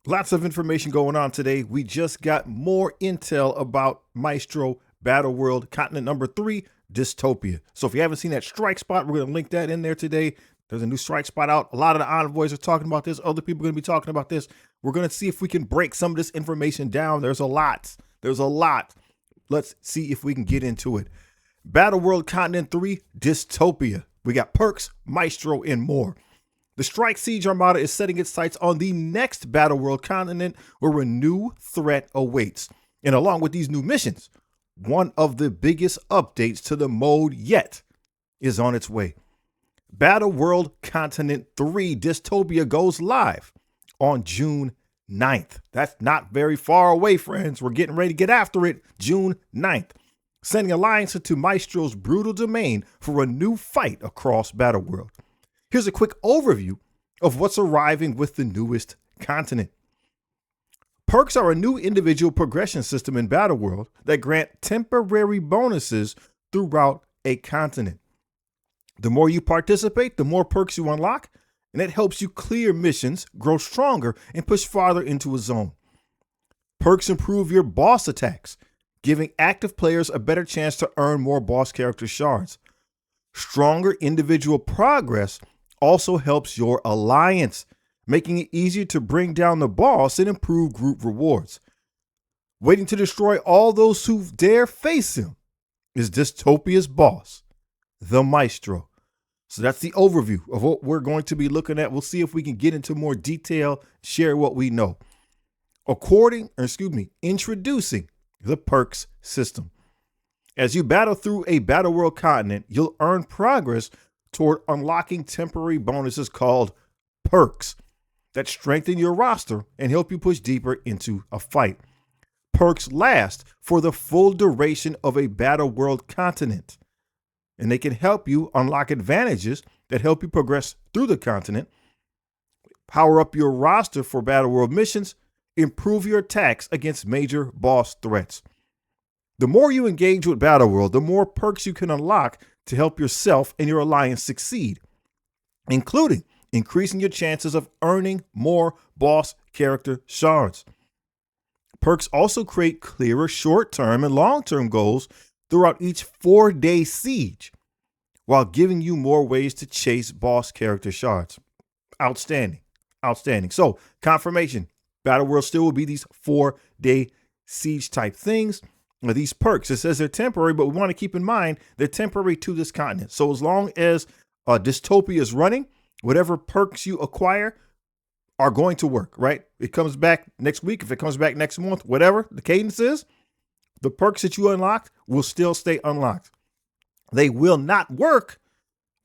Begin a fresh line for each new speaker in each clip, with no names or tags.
Lots of information going on today. We just got more intel about Maestro Battle World Continent number 3, Dystopia. So if you haven't seen that strike spot, we're going to link that in there today. There's a new strike spot out. A lot of the envoys are talking about this. Other people are going to be talking about this. We're going to see if we can break some of this information down. There's a lot. Let's see if we can get into it. Battle World Continent 3, Dystopia. We got perks, Maestro, and more. The Strike Siege Armada is setting its sights on the next Battle World continent where a new threat awaits. And along with these new missions, one of the biggest updates to the mode yet is on its way. Battle World Continent 3 Dystopia goes live on June 9th. That's not very far away, friends. We're getting ready to get after it June 9th. Sending Alliance into Maestro's brutal domain for a new fight across Battle World. Here's a quick overview of what's arriving with the newest continent. Perks are a new individual progression system in Battle World that grant temporary bonuses throughout a continent. The more you participate, the more perks you unlock, and it helps you clear missions, grow stronger, and push farther into a zone. Perks improve your boss attacks, giving active players a better chance to earn more boss character shards. Stronger individual progress also helps your alliance, making it easier to bring down the boss and improve group rewards. Waiting to destroy all those who dare face him is Dystopia's boss, the Maestro. So that's the overview of what we're going to be looking at. We'll see if we can get into more detail, share what we know. Introducing the perks system. As you battle through a Battle World continent, you'll earn progress toward unlocking temporary bonuses called perks that strengthen your roster and help you push deeper into a fight. Perks last for the full duration of a Battle World continent, and they can help you unlock advantages that help you progress through the continent, power up your roster for Battle World missions, improve your attacks against major boss threats. The more you engage with Battle World, the more perks you can unlock to help yourself and your alliance succeed, including increasing your chances of earning more boss character shards. Perks also create clearer short-term and long-term goals throughout each 4-day siege, while giving you more ways to chase boss character shards. Outstanding. So, confirmation, Battle World still will be these 4-day siege type things. These perks, it says they're temporary, but we want to keep in mind they're temporary to this continent. So as long as Dystopia is running, whatever perks you acquire are going to work, right? It comes back next week, if it comes back next month, whatever the cadence is, the perks that you unlocked will still stay unlocked. They will not work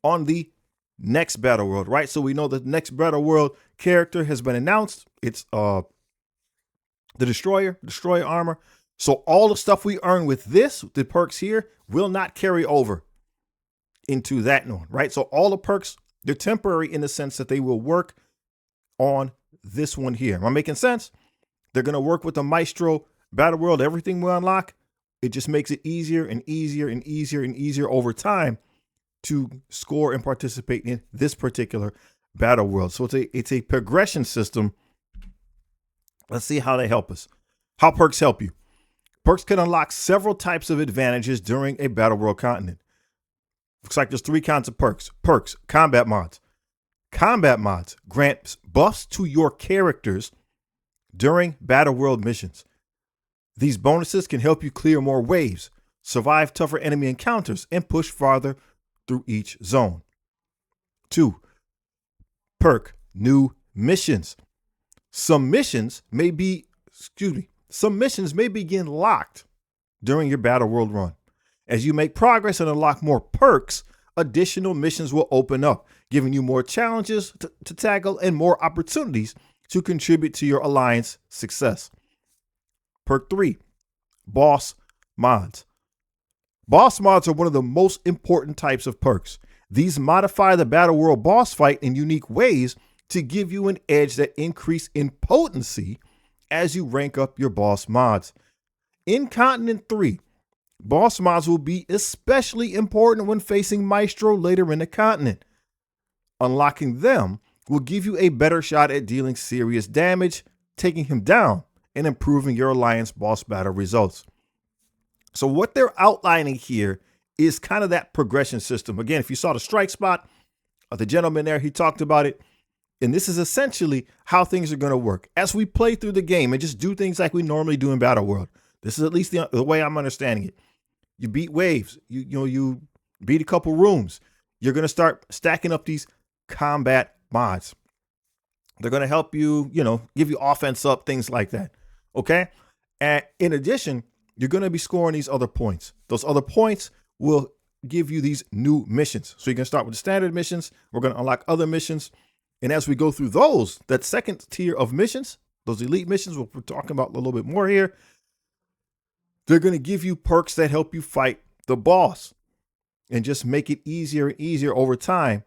on the next Battle World, right? So we know the next Battle World character has been announced. It's the Destroyer armor. So all the stuff we earn with the perks here, will not carry over into that one, right? So all the perks, they're temporary in the sense that they will work on this one here. Am I making sense? They're going to work with the Maestro Battle World. Everything we unlock, it just makes it easier and easier and easier and easier over time to score and participate in this particular Battle World. So it's a progression system. Let's see how they help us. How perks help you. Perks can unlock several types of advantages during a Battle World continent. Looks like there's 3 kinds of perks. Perks, combat mods. Combat mods grant buffs to your characters during Battle World missions. These bonuses can help you clear more waves, survive tougher enemy encounters, and push farther through each zone. 2. Perk, new missions. Some missions may begin locked during your Battle World run. As you make progress and unlock more perks, additional missions will open up, giving you more challenges to tackle and more opportunities to contribute to your alliance success. Perk 3, boss mods. Boss mods are one of the most important types of perks. These modify the Battle World boss fight in unique ways to give you an edge that increase in potency as you rank up your boss mods. In Continent 3, boss mods will be especially important when facing Maestro later in the continent. Unlocking them will give you a better shot at dealing serious damage taking him down and improving your alliance boss battle results. So what they're outlining here is kind of that progression system. Again, if you saw the strike spot, the gentleman there, he talked about it. And this is essentially how things are going to work. As we play through the game and just do things like we normally do in Battle World. This is at least the way I'm understanding it. You beat waves. You beat a couple rooms. You're going to start stacking up these combat mods. They're going to help you, give you offense up, things like that. Okay. And in addition, you're going to be scoring these other points. Those other points will give you these new missions. So you're going to start with the standard missions. We're going to unlock other missions. And as we go through those, that second tier of missions, those elite missions, we're talking about a little bit more here. They're going to give you perks that help you fight the boss and just make it easier and easier over time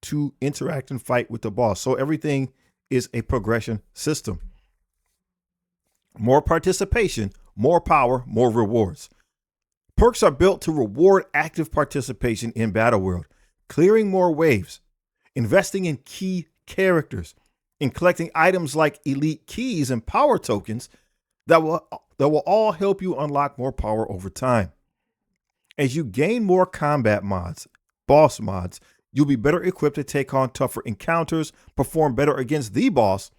to interact and fight with the boss. So everything is a progression system. More participation, more power, more rewards. Perks are built to reward active participation in Battle World, clearing more waves, investing in key characters, and collecting items like elite keys and power tokens that will all help you unlock more power over time. As you gain more combat mods, boss mods, you'll be better equipped to take on tougher encounters, perform better against the boss,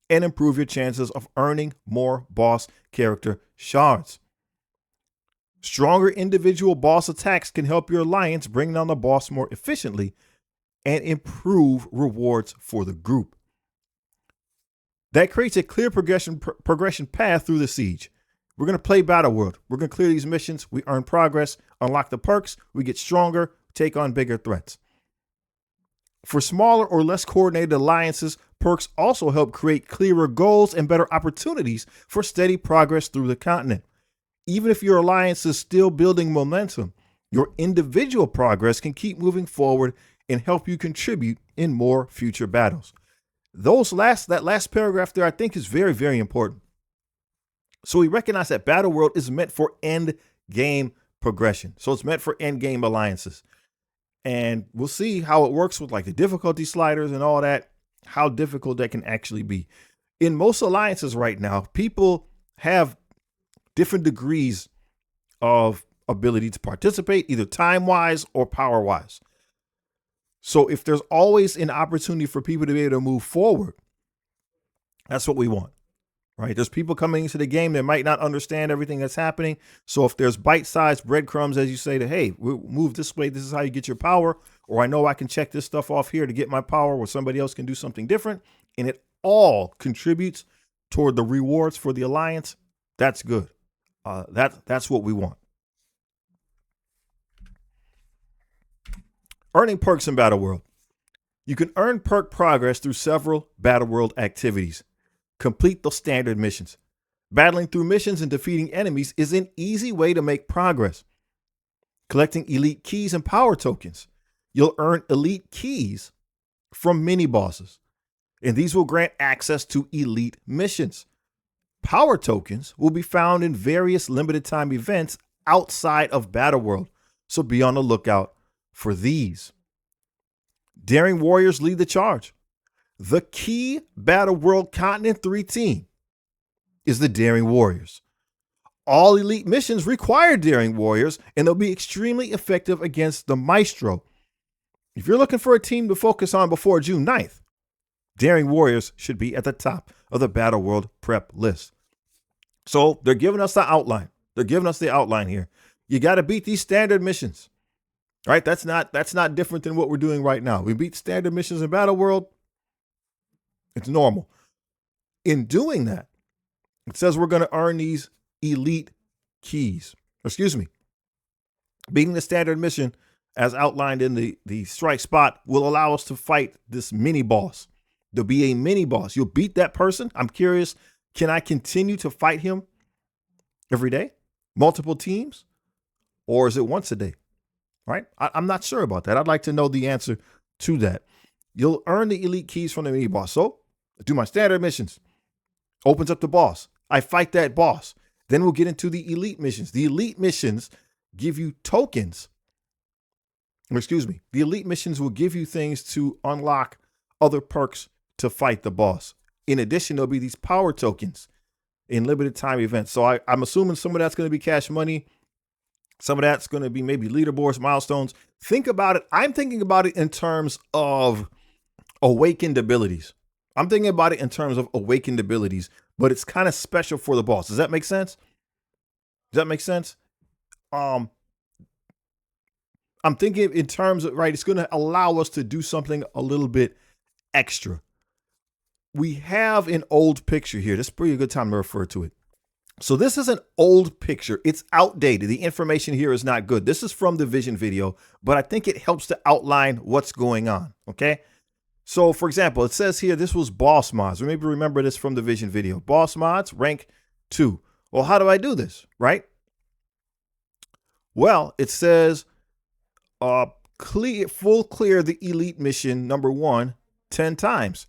and improve your chances of earning more boss character shards. Stronger individual boss attacks can help your alliance bring down the boss more efficiently and improve rewards for the group. That creates a clear progression path through the siege. We're going to play Battle World. We're going to clear these missions. We earn progress, unlock the perks. We get stronger, take on bigger threats. For smaller or less coordinated alliances, perks also help create clearer goals and better opportunities for steady progress through the continent. Even if your alliance is still building momentum, your individual progress can keep moving forward and help you contribute in more future battles. That last paragraph there, I think, is very, very important. So we recognize that Battle World is meant for end game progression. So it's meant for end game alliances. And we'll see how it works with like the difficulty sliders and all that, how difficult that can actually be. In most alliances right now, people have different degrees of ability to participate, either time-wise or power-wise. So if there's always an opportunity for people to be able to move forward, that's what we want, right? There's people coming into the game that might not understand everything that's happening. So if there's bite-sized breadcrumbs, as you say, that, hey, we'll move this way, this is how you get your power, or I know I can check this stuff off here to get my power, or somebody else can do something different, and it all contributes toward the rewards for the alliance, that's good. That's what we want. Earning perks in Battle World. You can earn perk progress through several Battle World activities. Complete the standard missions. Battling through missions and defeating enemies is an easy way to make progress. Collecting elite keys and power tokens. You'll earn elite keys from mini bosses, and these will grant access to elite missions. Power tokens will be found in various limited time events outside of Battle World, so be on the lookout for these. Daring Warriors lead the charge. The key Battle World Continent 3 team is the Daring Warriors. All elite missions require Daring Warriors, and they'll be extremely effective against the Maestro. If you're looking for a team to focus on before June 9th, Daring Warriors should be at the top of the Battle World prep list. So they're giving us the outline. They're giving us the outline here. You got to beat these standard missions. Right? That's not different than what we're doing right now. We beat standard missions in Battle World. It's normal. In doing that, it says we're going to earn these elite keys. Excuse me. Beating the standard mission, as outlined in the strike spot, will allow us to fight this mini boss. There'll be a mini boss. You'll beat that person. I'm curious, can I continue to fight him every day? Multiple teams? Or is it once a day? Right? I'm not sure about that. I'd like to know the answer to that. You'll earn the elite keys from the mini boss. So I do my standard missions. Opens up the boss. I fight that boss. Then we'll get into the elite missions. The elite missions give you tokens. Excuse me. The elite missions will give you things to unlock other perks to fight the boss. In addition, there'll be these power tokens in limited time events. So I'm assuming some of that's going to be cash money. Some of that's going to be maybe leaderboards, milestones. Think about it. I'm thinking about it in terms of awakened abilities. I'm thinking about it in terms of awakened abilities, but it's kind of special for the boss. Does that make sense? Does that make sense? I'm thinking in terms of, right, it's going to allow us to do something a little bit extra. We have an old picture here. This is pretty good time to refer to it. So this is an old picture. It's outdated. The information here is not good. This is from the Vision video, but I think it helps to outline what's going on. Okay. So for example, it says here, this was boss mods. Maybe remember this from the Vision video. Boss mods, rank 2. Well, how do I do this? Right? Well, it says, full clear the elite mission number 1 10 times.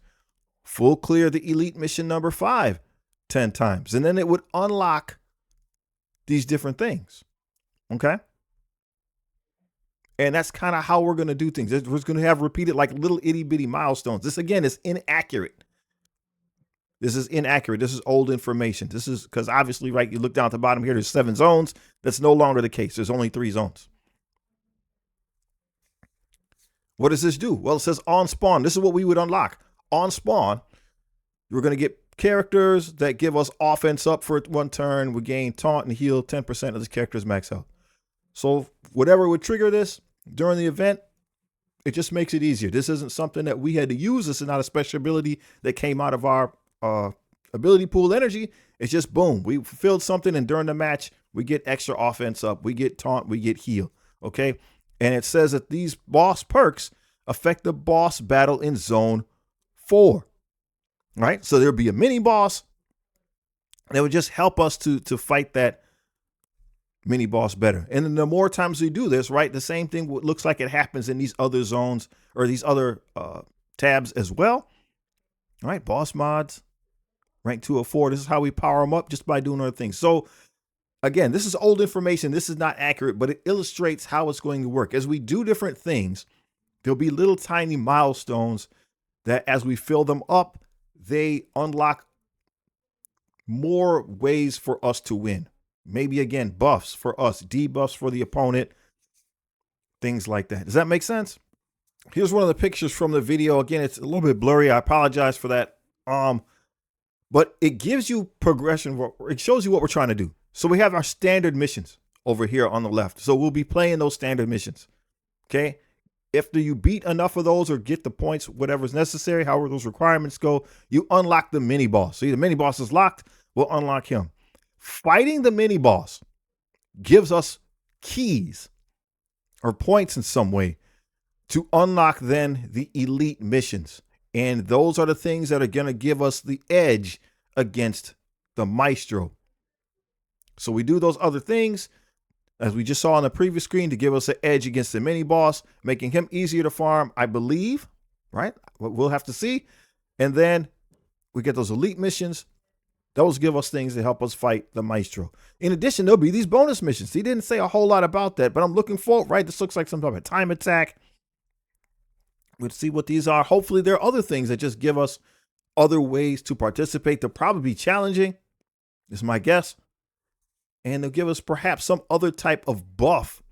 Full clear the elite mission number 5 10 times. And then it would unlock these different things. Okay. And that's kind of how we're going to do things. We're going to have repeated like little itty bitty milestones. This again is inaccurate. This is inaccurate. This is old information. This is because obviously, right, you look down at the bottom here, there's 7 zones. That's no longer the case. There's only 3 zones. What does this do? Well, it says on spawn. This is what we would unlock. On spawn, we're going to get characters that give us offense up for 1 turn. We gain taunt and heal 10% of this character's max health. So whatever would trigger this during the event, it just makes it easier. This isn't something that we had to use. This is not a special ability that came out of our ability pool energy. It's just boom. We fulfilled something, and during the match, we get extra offense up. We get taunt. We get heal. Okay. And it says that these boss perks affect the boss battle in zone 4. Right. So there'll be a mini boss that would just help us to fight that mini boss better. And then the more times we do this, right, the same thing looks like it happens in these other zones or these other tabs as well. All right, boss mods, rank 204. This is how we power them up, just by doing other things. So again, this is old information. This is not accurate, but it illustrates how it's going to work. As we do different things, there'll be little tiny milestones that as we fill them up, they unlock more ways for us to win. Maybe again, buffs for us, debuffs for the opponent, things like that. Does that make sense? Here's one of the pictures from the video. Again, it's a little bit blurry. I apologize for that. But it gives you progression. It shows you what we're trying to do. So we have our standard missions over here on the left. So we'll be playing those standard missions. Okay. After you beat enough of those or get the points, whatever's necessary, however those requirements go, you unlock the mini boss. See, the mini boss is locked. We'll unlock him. Fighting the mini boss gives us keys or points in some way to unlock then the elite missions. And those are the things that are going to give us the edge against the Maestro. So we do those other things, as we just saw on the previous screen, to give us an edge against the mini boss, making him easier to farm, I believe, right? We'll have to see. And then we get those elite missions. Those give us things to help us fight the Maestro. In addition, there'll be these bonus missions. He didn't say a whole lot about that, but I'm looking forward, right? This looks like some type of time attack. We'll see what these are. Hopefully there are other things that just give us other ways to participate. They'll probably be challenging, is my guess. And they'll give us perhaps some other type of buff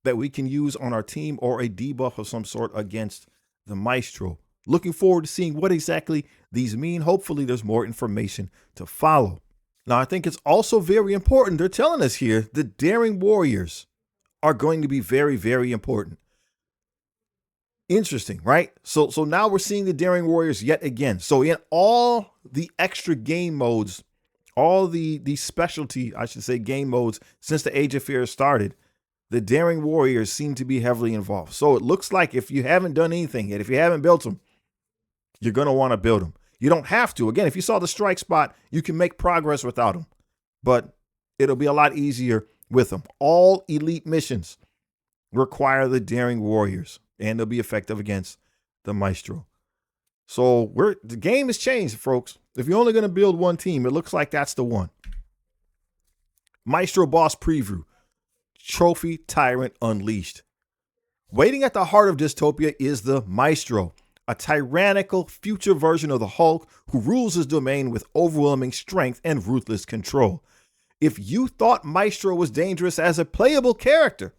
that we can use on our team, or a debuff of some sort against the Maestro. Looking forward to seeing what exactly these mean. Hopefully there's more information to follow. Now, I think it's also very important. They're telling us here the Daring Warriors are going to be very, very important. Interesting, right? So now we're seeing the Daring Warriors yet again. So in all the extra game modes, all the specialty, I should say, game modes since the Age of Fear started, the Daring Warriors seem to be heavily involved. So it looks like if you haven't done anything yet, if you haven't built them, you're going to want to build them. You don't have to. Again, if you saw the strike spot, you can make progress without them, but it'll be a lot easier with them. All elite missions require the Daring Warriors, and they'll be effective against the Maestro. So the game has changed, folks. If you're only going to build one team, it looks like that's the one. Maestro boss preview. Trophy Tyrant Unleashed. Waiting at the heart of Dystopia is the Maestro. a tyrannical future version of the Hulk who rules his domain with overwhelming strength and ruthless control. If you thought Maestro was dangerous as a playable character,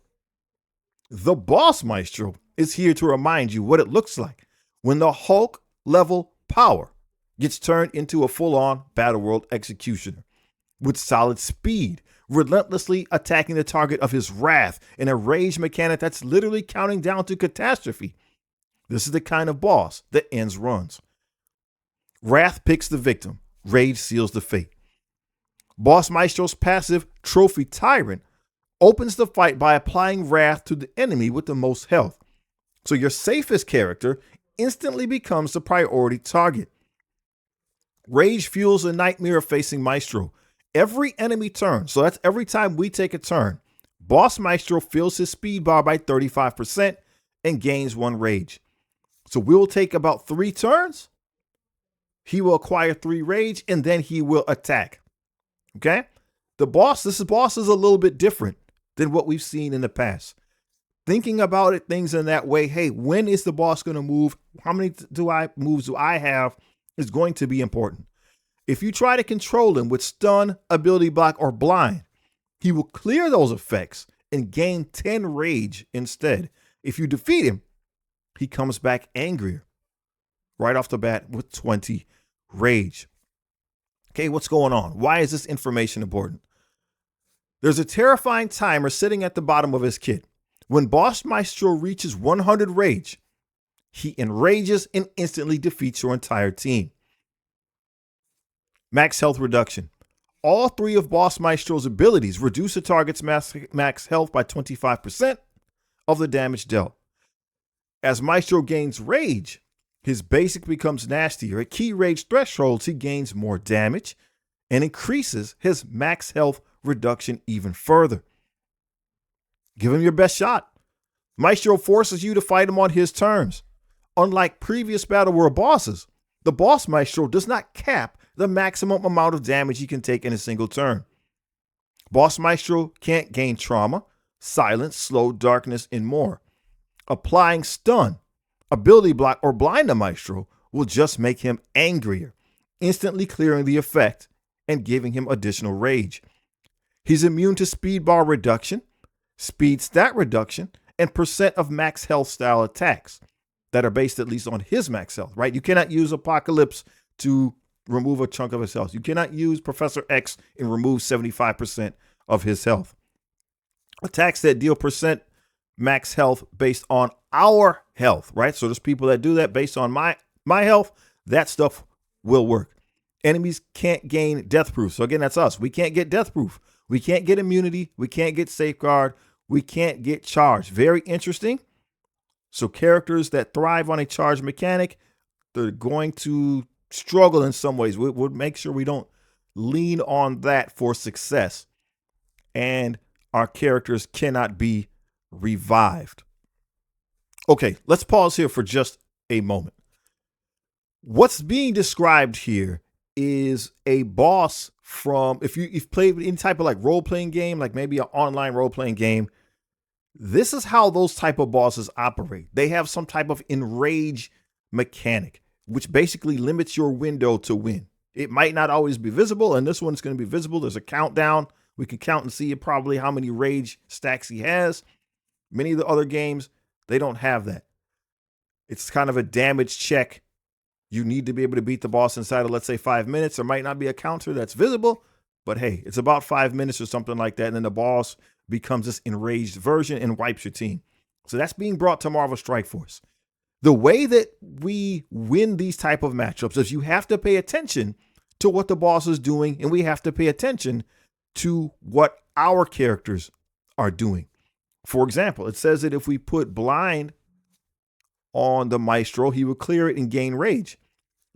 the boss Maestro is here to remind you what it looks like when the Hulk level power gets turned into a full-on Battle World executioner with solid speed, relentlessly attacking the target of his wrath in a rage mechanic that's literally counting down to catastrophe. This is the kind of boss that ends runs. Wrath picks the victim, rage seals the fate. Boss Maestro's passive Trophy Tyrant opens the fight by applying wrath to the enemy with the most health. So your safest character instantly becomes the priority target. Rage fuels a nightmare of facing Maestro. Every enemy turn, so that's every time we take a turn, Boss Maestro fills his speed bar by 35% and gains 1 rage. So we'll take about 3 turns. He will acquire 3 rage and then he will attack. Okay? This boss is a little bit different than what we've seen in the past. Thinking about it, things in that way, hey, when is the boss going to move? How many moves do I have is going to be important. If you try to control him with stun, ability block, or blind, he will clear those effects and gain 10 rage instead. If you defeat him, he comes back angrier right off the bat with 20 rage. Okay, what's going on? Why is this information important? There's a terrifying timer sitting at the bottom of his kit. When Boss Maestro reaches 100 rage, he enrages and instantly defeats your entire team. Max health reduction. All 3 of Boss Maestro's abilities reduce a target's max health by 25% of the damage dealt. As Maestro gains rage, his basic becomes nastier. At key rage thresholds, he gains more damage and increases his max health reduction even further. Give him your best shot. Maestro forces you to fight him on his terms. Unlike previous Battle World bosses, the Boss Maestro does not cap the maximum amount of damage he can take in a single turn. Boss Maestro can't gain trauma, silence, slow, darkness, and more. Applying stun, ability block, or blind to Maestro will just make him angrier, instantly clearing the effect and giving him additional rage. He's immune to speed bar reduction, speed stat reduction, and percent of max health style attacks that are based at least on his max health, right? You cannot use Apocalypse to remove a chunk of his health. You cannot use Professor X and remove 75% of his health. Attacks that deal percent max health based on our health, right? So there's people that do that based on my health. That stuff will work. Enemies can't gain death proof. So again, that's us. We can't get death proof. We can't get immunity. We can't get safeguard. We can't get charge. Very interesting. So characters that thrive on a charge mechanic, they're going to struggle in some ways. We'll make sure we don't lean on that for success. And our characters cannot be revived. Okay, let's pause here for just a moment. What's being described here is a boss from, if you've played any type of like role-playing game, like maybe an online role-playing game, this is how those type of bosses operate. They have some type of enrage mechanic, which basically limits your window to win. It might not always be visible, and this one's going to be visible. There's a countdown. We can count and see probably how many rage stacks he has. Many of the other games, they don't have that. It's kind of a damage check. You need to be able to beat the boss inside of, let's say, 5 minutes. There might not be a counter that's visible, but hey, it's about 5 minutes or something like that. And then the boss becomes this enraged version and wipes your team. So that's being brought to Marvel Strike Force. The way that we win these type of matchups is you have to pay attention to what the boss is doing, and we have to pay attention to what our characters are doing. For example, it says that if we put blind on the Maestro, he will clear it and gain rage.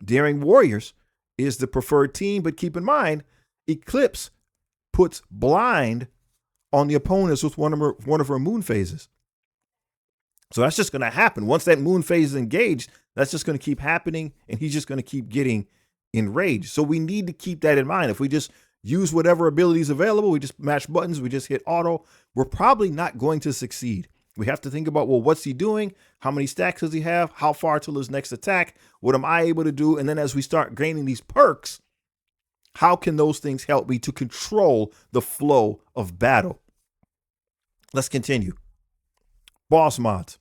Daring Warriors is the preferred team, but keep in mind, Eclipse puts blind on the opponents with one of her moon phases. So that's just going to happen. Once that moon phase is engaged, that's just going to keep happening, and he's just going to keep getting enraged. So we need to keep that in mind. If we just use whatever abilities available, we just mash buttons, we just hit auto, we're probably not going to succeed. We have to think about, well, what's he doing? How many stacks does he have? How far till his next attack? What am I able to do? And then as we start gaining these perks, how can those things help me to control the flow of battle? Let's continue. Boss mods.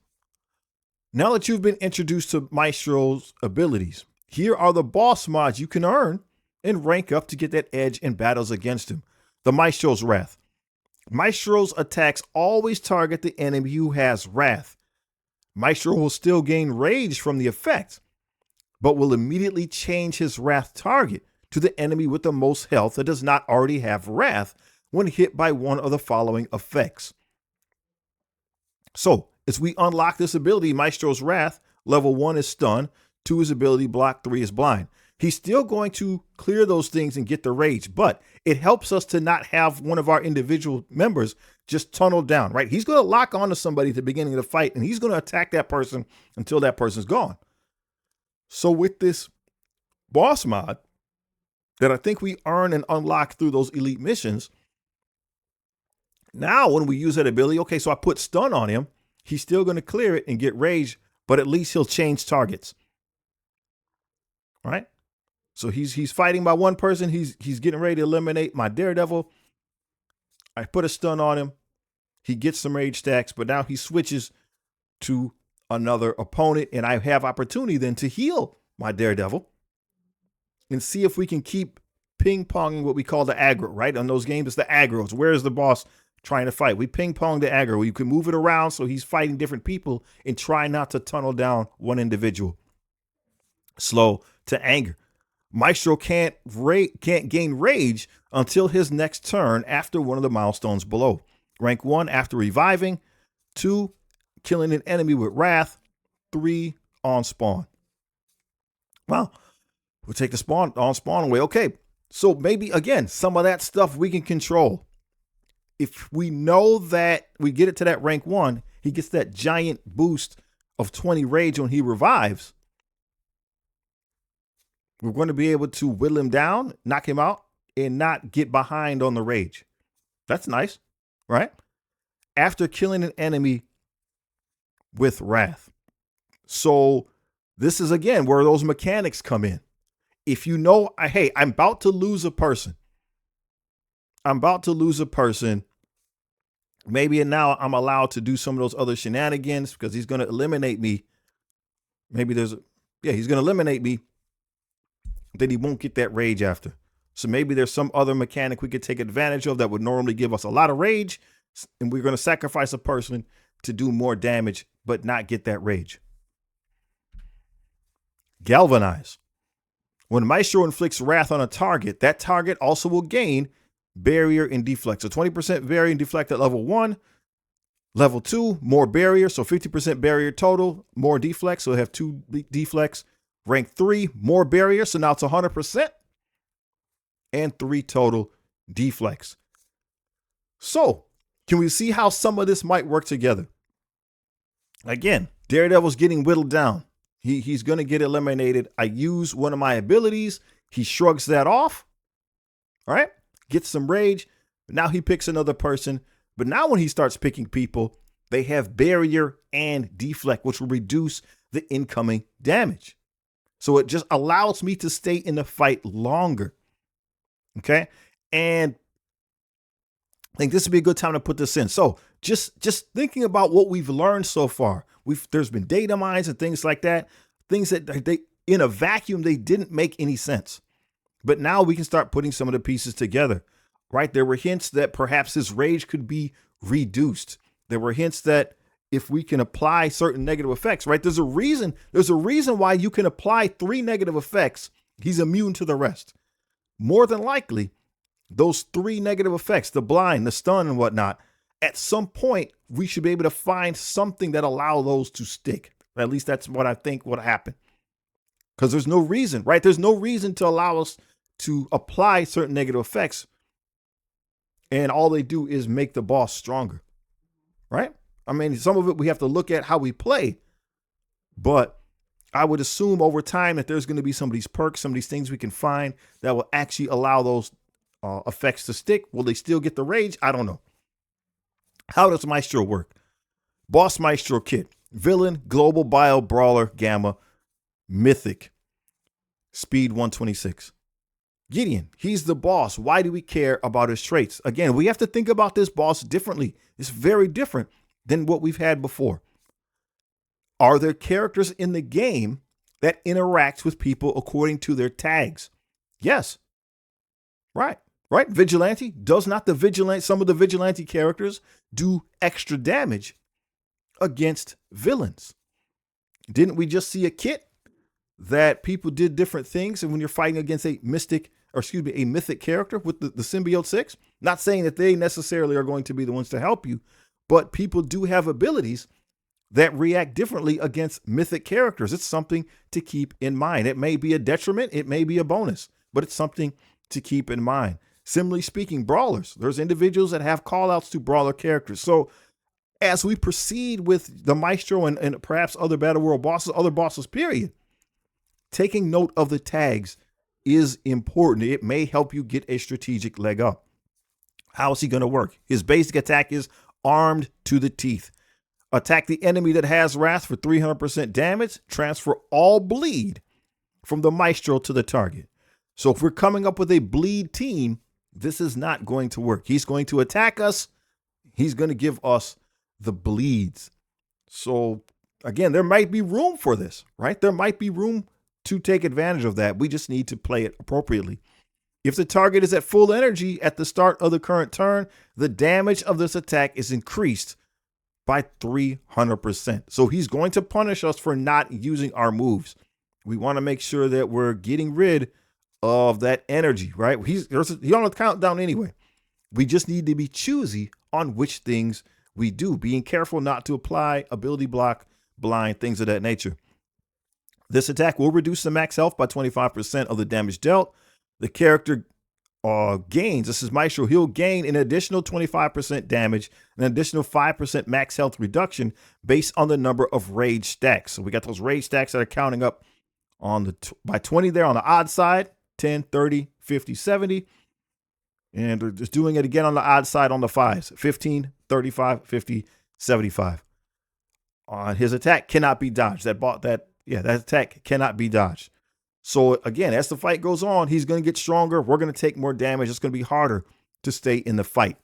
Now that you've been introduced to Maestro's abilities, here are the boss mods you can earn and rank up to get that edge in battles against him. The Maestro's Wrath. Maestro's attacks always target the enemy who has Wrath. Maestro will still gain rage from the effect, but will immediately change his Wrath target to the enemy with the most health that does not already have Wrath when hit by one of the following effects. So, as we unlock this ability, Maestro's Wrath, level 1 is stun, 2 is ability block, 3 is blind. He's still going to clear those things and get the rage, but it helps us to not have one of our individual members just tunnel down, right? He's going to lock onto somebody at the beginning of the fight, and he's going to attack that person until that person's gone. So with this boss mod that I think we earn and unlock through those elite missions, now when we use that ability, okay, so I put stun on him, he's still going to clear it and get rage, but at least he'll change targets. All right? So he's fighting by one person. He's getting ready to eliminate my Daredevil. I put a stun on him. He gets some rage stacks, but now he switches to another opponent, and I have opportunity then to heal my Daredevil and see if we can keep ping-ponging what we call the aggro, right? On those games, it's the aggros. Where is the boss trying to fight? We ping-pong the aggro. You can move it around so he's fighting different people and try not to tunnel down one individual. Slow to anger. Maestro can't gain rage until his next turn after one of the milestones below. Rank 1 after reviving, 2 killing an enemy with Wrath, 3 on spawn. Well, we'll take the spawn away. Okay, so maybe again some of that stuff we can control. If we know that we get it to that rank 1, he gets that giant boost of 20 rage when he revives. We're going to be able to whittle him down, knock him out, and not get behind on the rage. That's nice, right? After killing an enemy with Wrath. So this is, again, where those mechanics come in. If you know, hey, I'm about to lose a person. Maybe now I'm allowed to do some of those other shenanigans because he's going to eliminate me. Maybe he's going to eliminate me. Then he won't get that rage after. So maybe there's some other mechanic we could take advantage of that would normally give us a lot of rage, and we're going to sacrifice a person to do more damage but not get that rage. Galvanize. When Maestro inflicts Wrath on a target, that target also will gain barrier and deflect. So 20% barrier and deflect at level 1. Level 2, more barrier, so 50% barrier total, more deflect, so we have 2 deflects. Rank 3, more barrier, so now it's 100%. And 3 total deflects. So, can we see how some of this might work together? Again, Daredevil's getting whittled down. He's going to get eliminated. I use one of my abilities. He shrugs that off. All right, gets some rage. Now he picks another person. But now when he starts picking people, they have barrier and deflect, which will reduce the incoming damage. So it just allows me to stay in the fight longer. Okay. And I think this would be a good time to put this in. So just thinking about what we've learned so far. There's been data mines and things like that. Things that they in a vacuum, they didn't make any sense. But now we can start putting some of the pieces together, right? There were hints that perhaps his rage could be reduced. There were hints that if we can apply certain negative effects, right? There's a reason why you can apply 3 negative effects. He's immune to the rest. More than likely, those 3 negative effects, the blind, the stun and whatnot, at some point, we should be able to find something that allow those to stick. At least that's what I think would happen. Because there's no reason, right? There's no reason to allow us to apply certain negative effects. And all they do is make the boss stronger, right? I mean, some of it we have to look at how we play, but I would assume over time that there's going to be some of these perks, some of these things we can find that will actually allow those effects to stick. Will they still get the rage? I don't know. How does Maestro work? Boss Maestro kit. Villain, Global Bio Brawler, Gamma, Mythic. Speed 126. Gideon, he's the boss. Why do we care about his traits? Again, we have to think about this boss differently. It's very different than what we've had before. Are there characters in the game that interact with people according to their tags? Yes. Right. Vigilante. Does not some of the vigilante characters do extra damage against villains? Didn't we just see a kit that people did different things? And when you're fighting against a mythic character with the Symbiote 6, not saying that they necessarily are going to be the ones to help you, but people do have abilities that react differently against mythic characters. It's something to keep in mind. It may be a detriment, it may be a bonus, but it's something to keep in mind. Similarly speaking, brawlers, there's individuals that have call outs to brawler characters. So as we proceed with the Maestro and perhaps other Battle World bosses, other bosses, period, taking note of the tags is important. It may help you get a strategic leg up. How is he going to work? His basic attack is armed to the teeth. Attack the enemy that has wrath for 300% damage. Transfer all bleed from the Maestro to the target. So if we're coming up with a bleed team, this is not going to work. He's going to attack us. He's going to give us the bleeds. So again, there might be room for this, right? There might be room to take advantage of that. We just need to play it appropriately. If the target is at full energy at the start of the current turn, the damage of this attack is increased by 300%. So he's going to punish us for not using our moves. We want to make sure that we're getting rid of that energy, right? He's on the countdown anyway. We just need to be choosy on which things we do, being careful not to apply ability block, blind, things of that nature. This attack will reduce the max health by 25% of the damage dealt. The character gains, this is Maestro, he'll gain an additional 25% damage, an additional 5% max health reduction based on the number of rage stacks. So we got those rage stacks that are counting up on by 20 there on the odd side, 10, 30, 50, 70. And we're just doing it again on the odd side on the fives, 15, 35, 50, 75. His attack cannot be dodged. That attack cannot be dodged. So again, as the fight goes on, he's going to get stronger. We're going to take more damage. It's going to be harder to stay in the fight.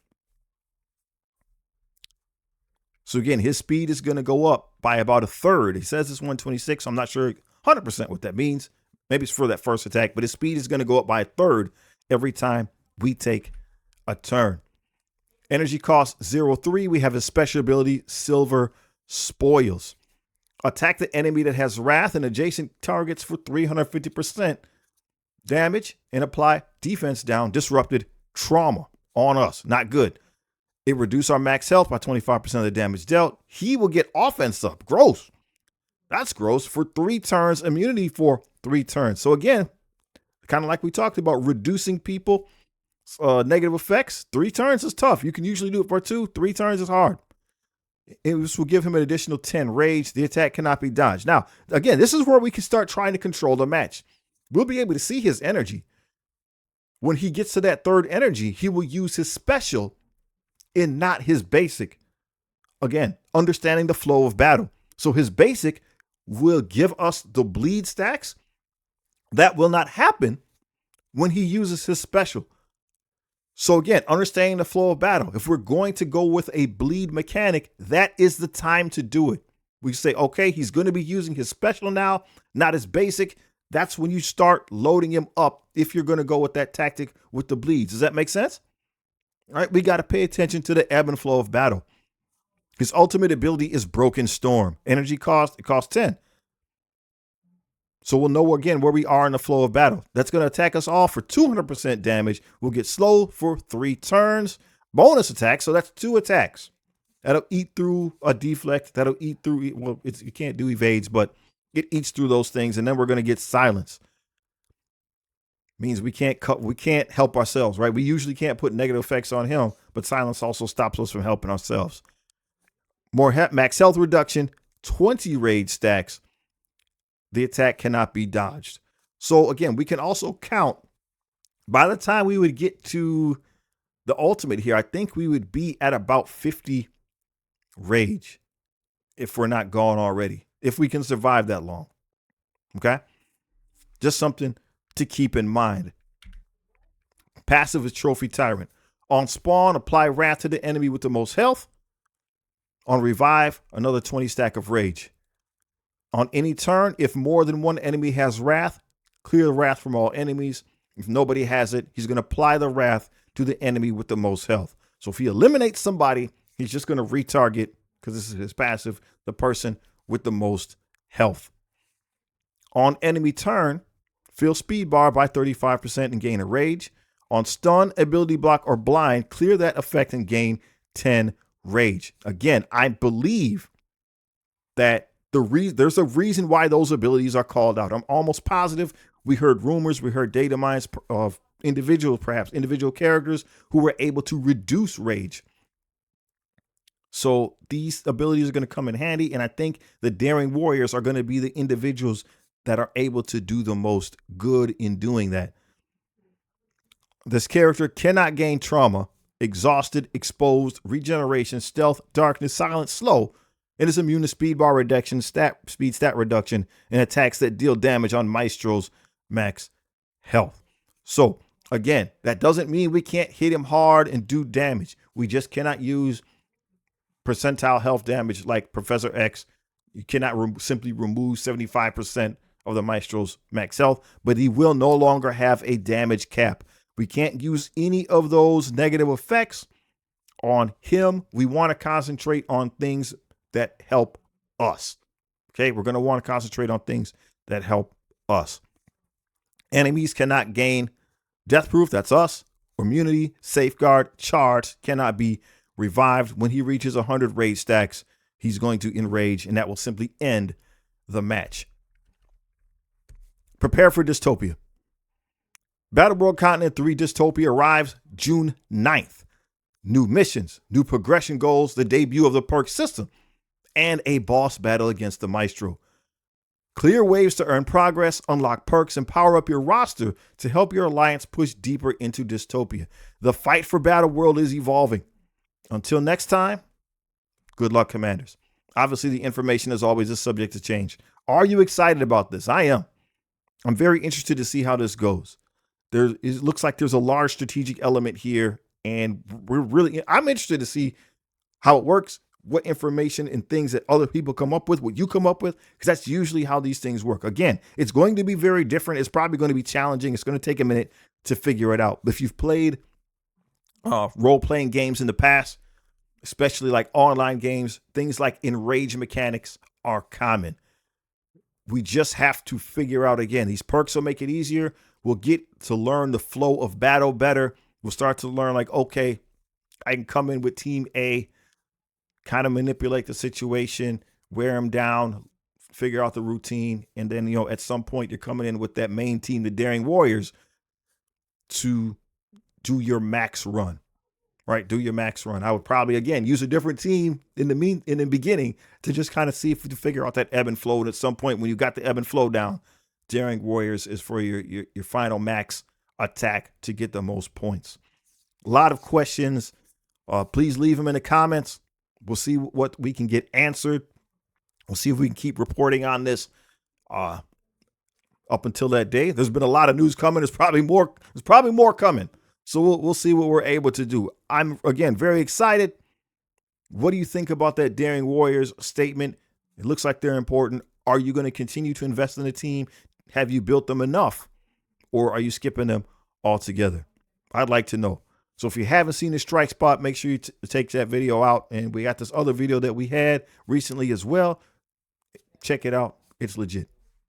So again, his speed is going to go up by about a third. He says it's 126. I'm not sure 100% what that means. Maybe it's for that first attack, but his speed is going to go up by a third every time we take a turn. Energy cost 0.3. We have his special ability, Silver Spoils. Attack the enemy that has wrath and adjacent targets for 350% damage and apply defense down, disrupted trauma on us. Not good. It reduces our max health by 25% of the damage dealt. He will get offense up. Gross. That's gross. For 3 turns, immunity for 3 turns. So again, kind of like we talked about, reducing people negative effects. 3 turns is tough. You can usually do it for 2. 3 turns is hard. This will give him an additional 10 rage. The attack cannot be dodged. Now, again, this is where we can start trying to control the match. We'll be able to see his energy. When he gets to that third energy, he will use his special and not his basic. Again, understanding the flow of battle. So his basic will give us the bleed stacks. That will not happen when he uses his special. So again, understanding the flow of battle. If we're going to go with a bleed mechanic, that is the time to do it. We say, okay, he's going to be using his special now, not his basic. That's when you start loading him up if you're going to go with that tactic with the bleeds. Does that make sense? All right, we got to pay attention to the ebb and flow of battle. His ultimate ability is Broken Storm. Energy cost, it costs 10. So we'll know again where we are in the flow of battle. That's going to attack us all for 200% damage. We'll get slow for 3 turns. Bonus attack, so that's 2 attacks. That'll eat through a deflect. That'll eat through, well, you can't do evades, but it eats through those things. And then we're going to get silence. Means we can't help ourselves, right? We usually can't put negative effects on him, but silence also stops us from helping ourselves. More max health reduction, 20 rage stacks. The attack cannot be dodged. So again, we can also count. By the time we would get to the ultimate here, I think we would be at about 50 rage. if we're not gone already, if we can survive that long. Okay? Just something to keep in mind. Passive is Trophy Tyrant. On spawn, apply Wrath to the enemy with the most health. On revive, another 20 stack of Rage. On any turn, if more than one enemy has Wrath, clear Wrath from all enemies. If nobody has it, he's going to apply the Wrath to the enemy with the most health. So if he eliminates somebody, he's just going to retarget, because this is his passive, the person with the most health. On enemy turn, fill speed bar by 35% and gain a Rage. On stun, ability block, or blind, clear that effect and gain 10 Rage. Again, I believe that there's a reason why those abilities are called out. I'm almost positive. We heard rumors, we heard data mines of individuals, perhaps individual characters who were able to reduce Rage. So these abilities are going to come in handy, and I think the Daring Warriors are going to be the individuals that are able to do the most good in doing that. This character cannot gain trauma, exhausted, exposed, regeneration, stealth, darkness, silence, slow. It is immune to speed bar reduction, speed stat reduction, and attacks that deal damage on Maestro's max health. So again, that doesn't mean we can't hit him hard and do damage. We just cannot use percentile health damage like Professor X. You cannot simply remove 75% of the Maestro's max health, but he will no longer have a damage cap. We can't use any of those negative effects on him. We want to concentrate on things that help us. Okay, we're going to want to concentrate on things that help us. Enemies cannot gain death proof, that's us. Immunity, safeguard, charge, cannot be revived. When he reaches 100 rage stacks, he's going to enrage, and that will simply end the match. Prepare for Dystopia. Battle World Continent 3 Dystopia arrives June 9th. New missions, new progression goals, the debut of the perk system, and a boss battle against the Maestro. Clear waves to earn progress, unlock perks, and power up your roster to help your alliance push deeper into Dystopia. The fight for Battle World is evolving. Until next time, good luck, Commanders. Obviously, the information is always subject to change. Are you excited about this? I am. I'm very interested to see how this goes. It looks like there's a large strategic element here, and I'm interested to see how it works, what information and things that other people come up with, what you come up with, because that's usually how these things work. Again, it's going to be very different. It's probably going to be challenging. It's going to take a minute to figure it out. But if you've played role-playing games in the past, especially like online games, things like enrage mechanics are common. We just have to figure out, again, these perks will make it easier. We'll get to learn the flow of battle better. We'll start to learn like, okay, I can come in with team A, kind of manipulate the situation, wear them down, figure out the routine. And then, at some point you're coming in with that main team, the Daring Warriors, to do your max run, right? Do your max run. I would probably, again, use a different team in the beginning to just kind of see if we can figure out that ebb and flow. And at some point when you got the ebb and flow down, Daring Warriors is for your final max attack to get the most points. A lot of questions. Please leave them in the comments. We'll see what we can get answered. We'll see if we can keep reporting on this up until that day. There's been a lot of news coming. There's probably more coming. So we'll see what we're able to do. I'm, again, very excited. What do you think about that Daring Warriors statement? It looks like they're important. Are you going to continue to invest in the team? Have you built them enough? Or are you skipping them altogether? I'd like to know. So if you haven't seen the strike spot, make sure you take that video out. And we got this other video that we had recently as well. Check it out. It's legit.